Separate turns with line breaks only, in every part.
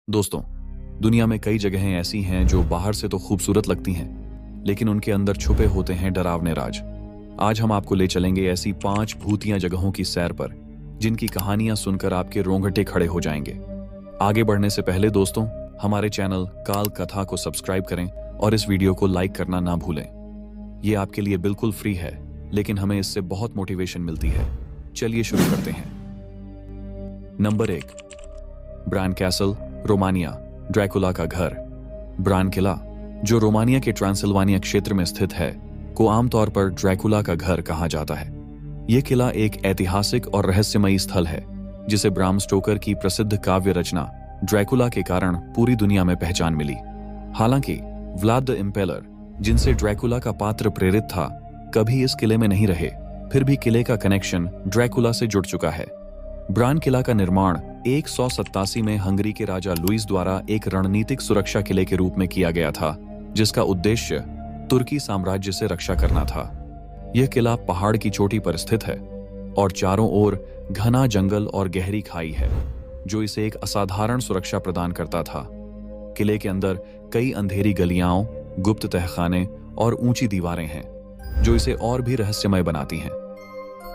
दोस्तों, दुनिया में कई जगहें ऐसी हैं जो बाहर से तो खूबसूरत लगती हैं, लेकिन उनके अंदर छुपे होते हैं डरावने राज। आज हम आपको ले चलेंगे ऐसी 5 भूतिया जगहों की सैर पर, जिनकी कहानियां सुनकर आपके रोंगटे खड़े हो जाएंगे। आगे बढ़ने से पहले दोस्तों, हमारे चैनल काल कथा को सब्सक्राइब करें और इस वीडियो को लाइक करना ना भूलें। ये आपके लिए बिल्कुल फ्री है, लेकिन हमें इससे बहुत मोटिवेशन मिलती है। चलिए शुरू करते हैं। Number 1, bran castle, Romania, Dracula का घर। ब्रान किला, जो रोमानिया के ट्रांसिल्वानिया क्षेत्र में स्थित है, को आमतौर पर ड्रैकुला का घर कहा जाता है। यह किला एक ऐतिहासिक और रहस्यमयी स्थल है, जिसे ब्राम स्टोकर की प्रसिद्ध काव्य रचना ड्रैकुला के कारण पूरी दुनिया में पहचान मिली। हालांकि व्लाद द इम्पेलर, जिनसे ड्रैकुला का पात्र प्रेरित था, कभी इस किले में नहीं रहे, फिर भी किले का कनेक्शन ड्रैकुला से जुड़ चुका है। ब्रान किला का निर्माण 187 में हंगरी के राजा लुइस द्वारा एक रणनीतिक सुरक्षा किले के रूप में किया गया था, जिसका उद्देश्य तुर्की साम्राज्य से रक्षा करना था। यह किला पहाड़ की चोटी पर स्थित है और चारों ओर घना जंगल और गहरी खाई है, जो इसे एक असाधारण सुरक्षा प्रदान करता था। किले के अंदर कई अंधेरी गलियां, गुप्त तहखाने और ऊंची दीवारें हैं, जो इसे और भी रहस्यमय बनाती हैं।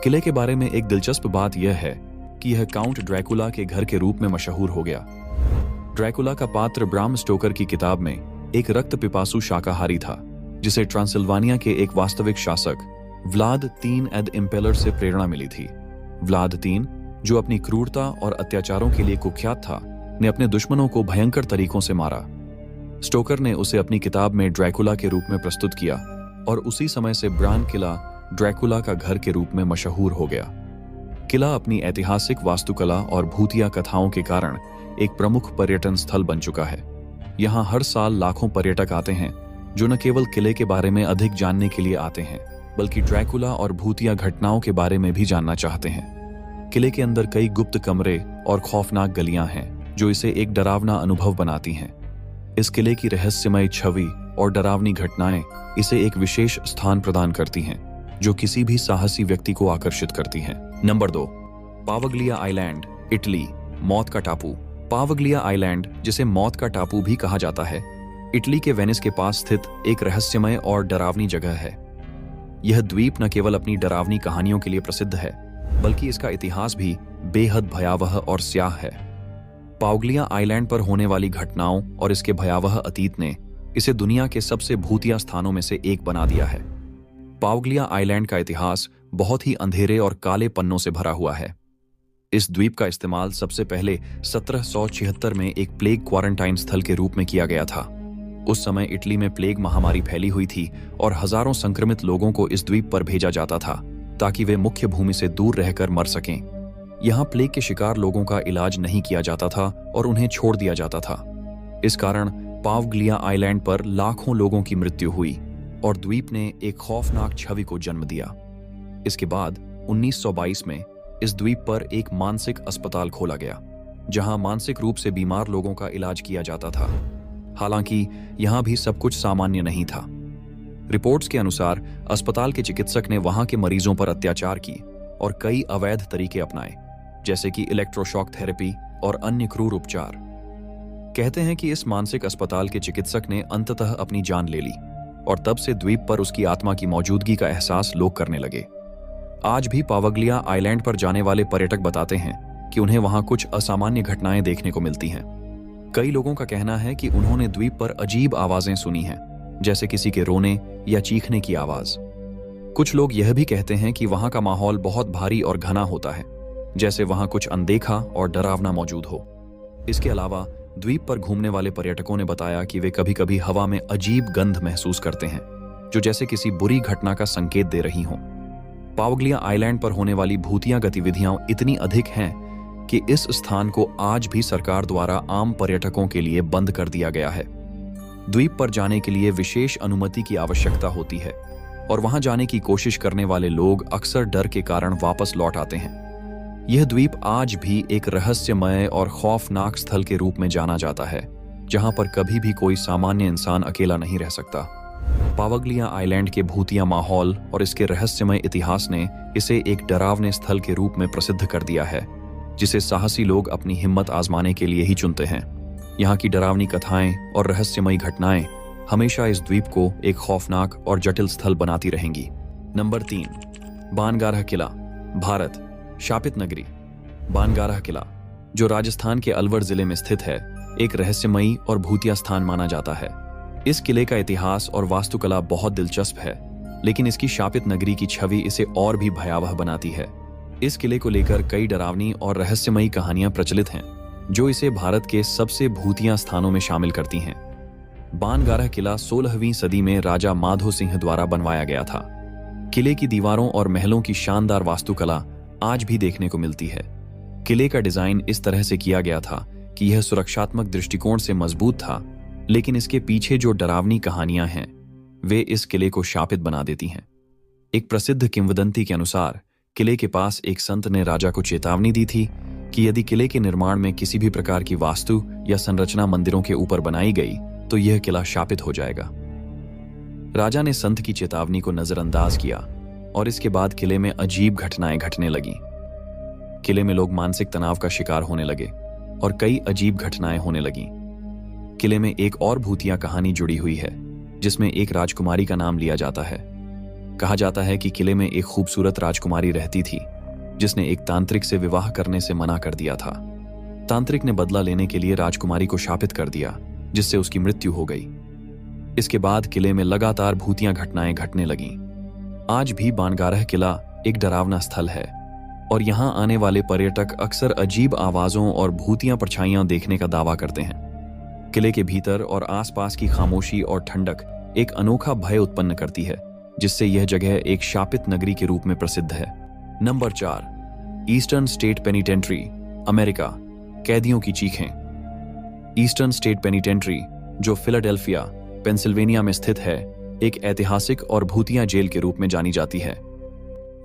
किले के बारे में एक दिलचस्प बात यह है कि यह काउंट ड्रैकुला के घर के रूप में मशहूर हो गया। ड्रैकुला का पात्र ब्राम स्टोकर की किताब में एक रक्त पिपासु शाकाहारी था, जिसे ट्रांसिल्वानिया के एक वास्तविक शासक व्लाद III द इम्पेलर से प्रेरणा मिली थी। व्लाद III, जो अपनी क्रूरता और अत्याचारों के लिए कुख्यात था, ने अपने दुश्मनों को भयंकर तरीकों से मारा। स्टोकर ने उसे अपनी किताब में ड्रैकुला के रूप में प्रस्तुत किया और उसी समय से ब्रान किला ड्रैकुला का घर के रूप में मशहूर हो गया। किला अपनी ऐतिहासिक वास्तुकला और भूतिया कथाओं के कारण एक प्रमुख पर्यटन स्थल बन चुका है। यहाँ हर साल लाखों पर्यटक आते हैं, जो न केवल किले के बारे में अधिक जानने के लिए आते हैं, बल्कि ड्रैकुला और भूतिया घटनाओं के बारे में भी जानना चाहते हैं। किले के अंदर कई गुप्त कमरे और खौफनाक गलियां हैं, जो इसे एक डरावना अनुभव बनाती हैं। इस किले की रहस्यमय छवि और डरावनी घटनाएं इसे एक विशेष स्थान प्रदान करती हैं, जो किसी भी साहसी व्यक्ति को आकर्षित करती हैं। नंबर 2, पावग्लिया आइलैंड, इटली, मौत का टापू। पावग्लिया आइलैंड, जिसे मौत का टापू भी कहा जाता है, इटली के वेनिस के पास स्थित एक रहस्यमय और डरावनी जगह है। यह द्वीप न केवल अपनी डरावनी कहानियों के लिए प्रसिद्ध है, बल्कि इसका इतिहास भी बेहद भयावह और स्याह है। पावग्लिया आइलैंड पर होने वाली घटनाओं और इसके भयावह अतीत ने इसे दुनिया के सबसे भूतिया स्थानों में से एक बना दिया है। पावग्लिया आइलैंड का इतिहास बहुत ही अंधेरे और काले पन्नों से भरा हुआ है। इस द्वीप का इस्तेमाल सबसे पहले 1776 में एक प्लेग क्वारंटाइन स्थल के रूप में किया गया था। उस समय इटली में प्लेग महामारी फैली हुई थी और हजारों संक्रमित लोगों को इस द्वीप पर भेजा जाता था, ताकि वे मुख्य भूमि से दूर रहकर मर सकें। यहाँ प्लेग के शिकार लोगों का इलाज नहीं किया जाता था और उन्हें छोड़ दिया जाता था। इस कारण पावग्लिया आइलैंड पर लाखों लोगों की मृत्यु हुई और द्वीप ने एक खौफनाक छवि को जन्म दिया। इसके बाद 1922 में इस द्वीप पर एक मानसिक अस्पताल खोला गया, जहां मानसिक रूप से बीमार लोगों का इलाज किया जाता था। हालांकि यहां भी सब कुछ सामान्य नहीं था। रिपोर्ट्स के अनुसार अस्पताल के चिकित्सक ने वहां के मरीजों पर अत्याचार की और कई अवैध तरीके अपनाए, जैसे कि इलेक्ट्रोशॉक थेरेपी और अन्य क्रूर उपचार। कहते हैं कि इस मानसिक अस्पताल के चिकित्सक ने अंततः अपनी जान ले ली और तब से द्वीप पर उसकी आत्मा की मौजूदगी का एहसास लोग करने लगे। आज भी पावग्लिया आइलैंड पर जाने वाले पर्यटक बताते हैं कि उन्हें वहां कुछ असामान्य घटनाएं देखने को मिलती हैं। कई लोगों का कहना है कि उन्होंने द्वीप पर अजीब आवाजें सुनी हैं, जैसे किसी के रोने या चीखने की आवाज। कुछ लोग यह भी कहते हैं कि वहां का माहौल बहुत भारी और घना होता है, जैसे वहां कुछ अनदेखा और डरावना मौजूद हो। इसके अलावा द्वीप पर घूमने वाले पर्यटकों ने बताया कि वे कभी-कभी हवा में अजीब गंध महसूस करते हैं, जो जैसे किसी बुरी घटना का संकेत दे रही हों। पावग्लिया आइलैंड पर होने वाली भूतिया गतिविधियां इतनी अधिक हैं कि इस स्थान को आज भी सरकार द्वारा आम पर्यटकों के लिए बंद कर दिया गया है। द्वीप पर जाने के लिए विशेष अनुमति की आवश्यकता होती है और वहां जाने की कोशिश करने वाले लोग अक्सर डर के कारण वापस लौट आते हैं। यह द्वीप आज भी एक रहस्यमय और खौफनाक स्थल के रूप में जाना जाता है, जहां पर कभी भी कोई सामान्य इंसान अकेला नहीं रह सकता। पावग्लिया आइलैंड के भूतिया माहौल और इसके रहस्यमय इतिहास ने इसे एक डरावने स्थल के रूप में प्रसिद्ध कर दिया है, जिसे साहसी लोग अपनी हिम्मत आजमाने के लिए ही चुनते हैं। यहाँ की डरावनी कथाएं और रहस्यमयी घटनाएं हमेशा इस द्वीप को एक खौफनाक और जटिल स्थल बनाती रहेंगी। नंबर 3, बानगारह किला, भारत, शापित नगरी। बानगारह किला, जो राजस्थान के अलवर जिले में स्थित है, एक रहस्यमयी और भूतिया स्थान माना जाता है। इस किले का इतिहास और वास्तुकला बहुत दिलचस्प है, लेकिन इसकी शापित नगरी की छवि इसे और भी भयावह बनाती है। इस किले को लेकर कई डरावनी और रहस्यमयी कहानियां प्रचलित हैं, जो इसे भारत के सबसे भूतिया स्थानों में शामिल करती हैं। बानगारह किला 16वीं सदी में राजा माधो सिंह द्वारा बनवाया गया था। किले की दीवारों और महलों की शानदार वास्तुकला आज भी देखने को मिलती है। किले का डिजाइन इस तरह से किया गया था कि यह सुरक्षात्मक दृष्टिकोण से मजबूत था, लेकिन इसके पीछे जो डरावनी कहानियां हैं वे इस किले को शापित बना देती हैं। एक प्रसिद्ध किंवदंती के अनुसार किले के पास एक संत ने राजा को चेतावनी दी थी कि यदि किले के निर्माण में किसी भी प्रकार की वास्तु या संरचना मंदिरों के ऊपर बनाई गई तो यह किला शापित हो जाएगा। राजा ने संत की चेतावनी को नजरअंदाज किया और इसके बाद किले में अजीब घटनाएं घटने लगीं। किले में लोग मानसिक तनाव का शिकार होने लगे और कई अजीब घटनाएं होने लगीं। किले में एक और भूतिया कहानी जुड़ी हुई है, जिसमें एक राजकुमारी का नाम लिया जाता है। कहा जाता है कि किले में एक खूबसूरत राजकुमारी रहती थी, जिसने एक तांत्रिक से विवाह करने से मना कर दिया था। तांत्रिक ने बदला लेने के लिए राजकुमारी को शापित कर दिया, जिससे उसकी मृत्यु हो गई। इसके बाद किले में लगातार भूतिया घटनाएं घटने लगीं। आज भी बानगारह किला एक डरावना स्थल है और यहाँ आने वाले पर्यटक अक्सर अजीब आवाजों और भूतिया परछाइयां देखने का दावा करते हैं। किले के भीतर और आसपास की खामोशी और ठंडक एक अनोखा भय उत्पन्न करती है, जिससे यह जगह एक शापित नगरी के रूप में प्रसिद्ध है। Number 4, eastern state penitentiary, America, कैदियों की चीखें। ईस्टर्न स्टेट पेनिटेंट्री, जो फिलाडेल्फिया, पेंसिल्वेनिया में स्थित है, एक ऐतिहासिक और भूतिया जेल के रूप में जानी जाती है।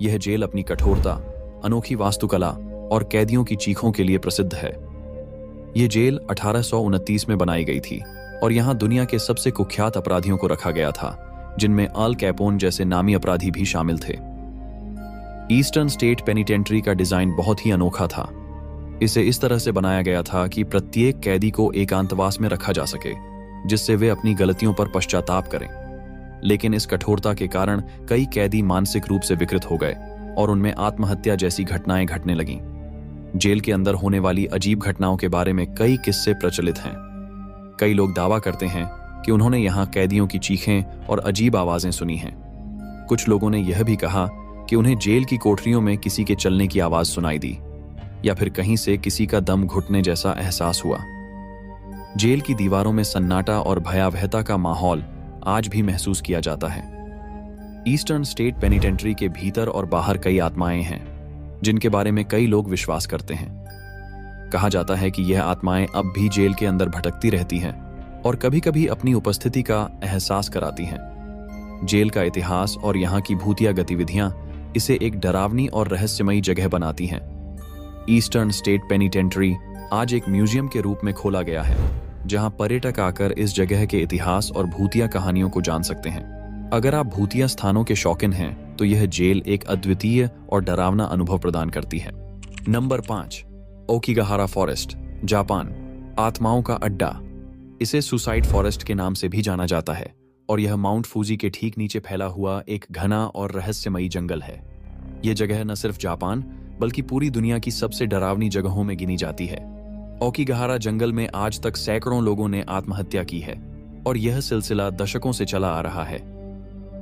यह जेल अपनी कठोरता, अनोखी वास्तुकला और कैदियों की चीखों के लिए प्रसिद्ध है। यह जेल 1829 में बनाई गई थी और यहाँ दुनिया के सबसे कुख्यात अपराधियों को रखा गया था, जिनमें अल कैपोन जैसे नामी अपराधी भी शामिल थे। ईस्टर्न स्टेट पेनिटेंट्री का डिजाइन बहुत ही अनोखा था। इसे इस तरह से बनाया गया था कि प्रत्येक कैदी को एकांतवास में रखा जा सके, जिससे वे अपनी गलतियों पर पश्चाताप करें। लेकिन इस कठोरता के कारण कई कैदी मानसिक रूप से विकृत हो गए और उनमें आत्महत्या जैसी घटनाएं घटने लगीं। जेल के अंदर होने वाली अजीब घटनाओं के बारे में कई किस्से प्रचलित हैं। कई लोग दावा करते हैं कि उन्होंने यहाँ कैदियों की चीखें और अजीब आवाजें सुनी हैं। कुछ लोगों ने यह भी कहा कि उन्हें जेल की कोठरियों में किसी के चलने की आवाज सुनाई दी या फिर कहीं से किसी का दम घुटने जैसा एहसास हुआ। जेल की दीवारों में सन्नाटा और भयावहता का माहौल आज भी महसूस किया जाता है। ईस्टर्न स्टेट पेनिटेंट्री के भीतर और बाहर कई आत्माएं हैं, जिनके बारे में कई लोग विश्वास करते हैं। कहा जाता है कि यह आत्माएं अब भी जेल के अंदर भटकती रहती हैं और कभी-कभी अपनी उपस्थिति का एहसास कराती हैं। जेल का इतिहास और यहाँ की भूतिया गतिविधियां इसे एक डरावनी और रहस्यमयी जगह बनाती हैं। ईस्टर्न स्टेट पेनिटेंट्री आज एक म्यूजियम के रूप में खोला गया है, जहां पर्यटक आकर इस जगह के इतिहास और भूतिया कहानियों को जान सकते हैं। अगर आप भूतिया स्थानों के शौकीन हैं तो यह जेल एक अद्वितीय और डरावना अनुभव प्रदान करती है। नंबर 5, ओकिगाहारा फॉरेस्ट, जापान, आत्माओं का अड्डा। इसे सुसाइड फॉरेस्ट के नाम से भी जाना जाता है और यह माउंट फूजी के ठीक नीचे फैला हुआ एक घना और रहस्यमयी जंगल है। यह जगह न सिर्फ जापान बल्कि पूरी दुनिया की सबसे डरावनी जगहों में गिनी जाती है। ओकिगाहारा जंगल में आज तक सैकड़ों लोगों ने आत्महत्या की है और यह सिलसिला दशकों से चला आ रहा है।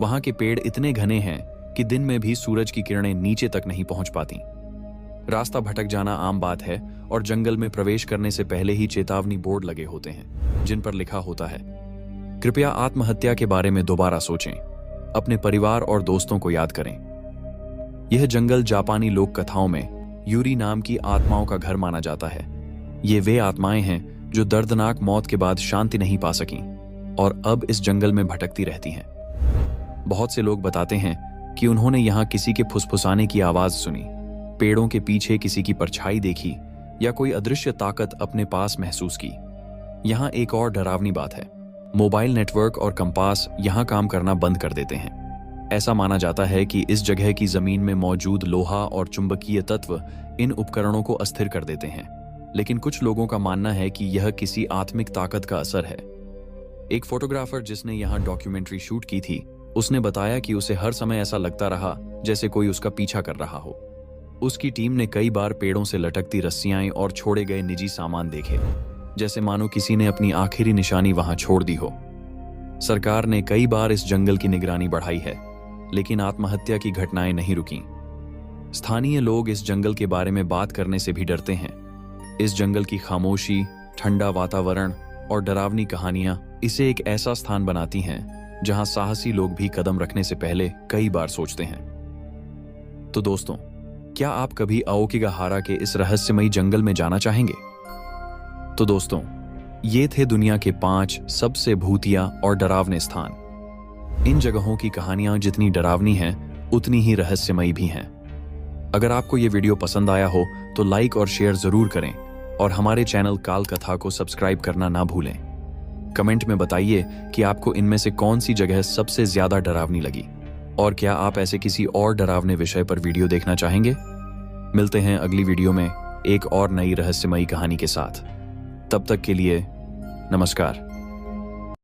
वहां के पेड़ इतने घने हैं कि दिन में भी सूरज की किरणें नीचे तक नहीं पहुंच पाती। रास्ता भटक जाना आम बात है और जंगल में प्रवेश करने से पहले ही चेतावनी बोर्ड लगे होते हैं, जिन पर लिखा होता है, कृपया आत्महत्या के बारे में दोबारा सोचें, अपने परिवार और दोस्तों को याद करें। यह जंगल जापानी लोक कथाओं में यूरी नाम की आत्माओं का घर माना जाता है। ये वे आत्माएं हैं जो दर्दनाक मौत के बाद शांति नहीं पा सकीं और अब इस जंगल में भटकती रहती हैं। बहुत से लोग बताते हैं कि उन्होंने यहाँ किसी के फुसफुसाने की आवाज सुनी, पेड़ों के पीछे किसी की परछाई देखी या कोई अदृश्य ताकत अपने पास महसूस की। यहाँ एक और डरावनी बात है, मोबाइल नेटवर्क और कंपास यहाँ काम करना बंद कर देते हैं। ऐसा माना जाता है कि इस जगह की जमीन में मौजूद लोहा और चुंबकीय तत्व इन उपकरणों को अस्थिर कर देते हैं, लेकिन कुछ लोगों का मानना है कि यह किसी आत्मिक ताकत का असर है। एक फोटोग्राफर जिसने यहाँ डॉक्यूमेंट्री शूट की थी, उसने बताया कि उसे हर समय ऐसा लगता रहा जैसे कोई उसका पीछा कर रहा हो। उसकी टीम ने कई बार पेड़ों से लटकती रस्सियां और छोड़े गए निजी सामान देखे, जैसे मानो किसी ने अपनी आखिरी निशानी वहां छोड़ दी हो। सरकार ने कई बार इस जंगल की निगरानी बढ़ाई है, लेकिन आत्महत्या की घटनाएं नहीं रुकी। स्थानीय लोग इस जंगल के बारे में बात करने से भी डरते हैं। इस जंगल की खामोशी, ठंडा वातावरण और डरावनी कहानियां इसे एक ऐसा स्थान बनाती हैं जहां साहसी लोग भी कदम रखने से पहले कई बार सोचते हैं। तो दोस्तों, क्या आप कभी आओकिगाहारा के इस रहस्यमयी जंगल में जाना चाहेंगे? तो दोस्तों, ये थे दुनिया के 5 सबसे भूतिया और डरावने स्थान। इन जगहों की कहानियां जितनी डरावनी हैं, उतनी ही रहस्यमयी भी हैं। अगर आपको ये वीडियो पसंद आया हो तो लाइक और शेयर जरूर करें और हमारे चैनल काल कथा को सब्सक्राइब करना ना भूलें। कमेंट में बताइए कि आपको इनमें से कौन सी जगह सबसे ज्यादा डरावनी लगी, और क्या आप ऐसे किसी और डरावने विषय पर वीडियो देखना चाहेंगे? मिलते हैं अगली वीडियो में एक और नई रहस्यमयी कहानी के साथ। तब तक के लिए नमस्कार।